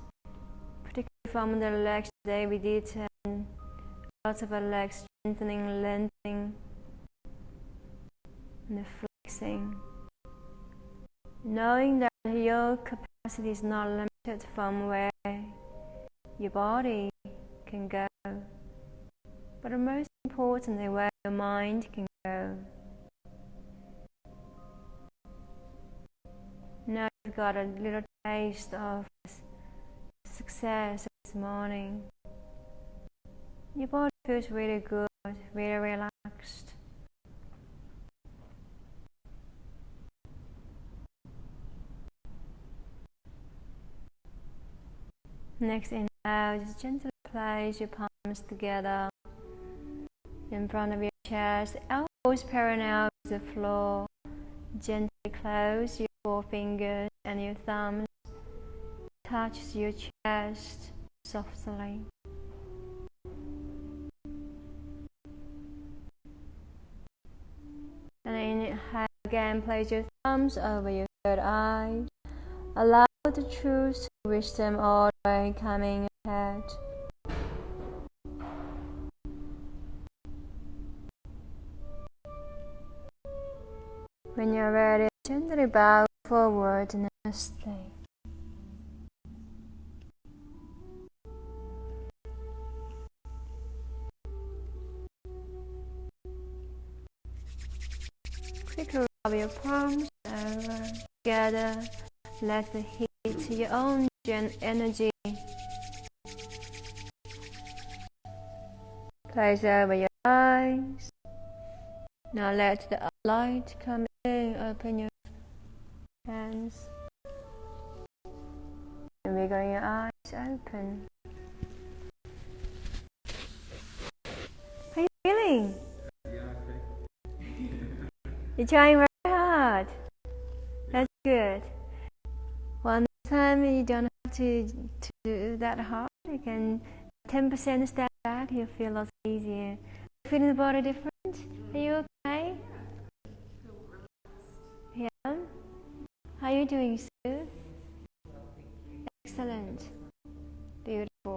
particularly from the legs today. We did lots of legs strengthening, lengthening, and flexing. Knowing that your capacity is not limited from where your body can go, but most importantly, where your mind can go. Now you've got a little taste of success this morning. Your body feels really good, really relaxed. Next inhale, just gently place your palms together in front of your chest, elbows parallel with the floor. Gently close your forefingers and your thumbs. Touch your chest softly. And inhale again, place your thumbs over your third eye. Allow the truth to reach them all the way coming ahead. When you're ready, gently bow forward and namaste. Quickly rub your palms over together. Let the heat, your own energy, place over your eyes. Now let the light come in. Open your hands and wiggle your eyes open. How are you feeling? Yeah, okay. You're trying very hard. That's good. One time you don't have to do that hard. You can 10% step back, you feel lots easier. Feeling the body different? Are you okay? Yeah. How are you doing, Sue? Excellent. Beautiful.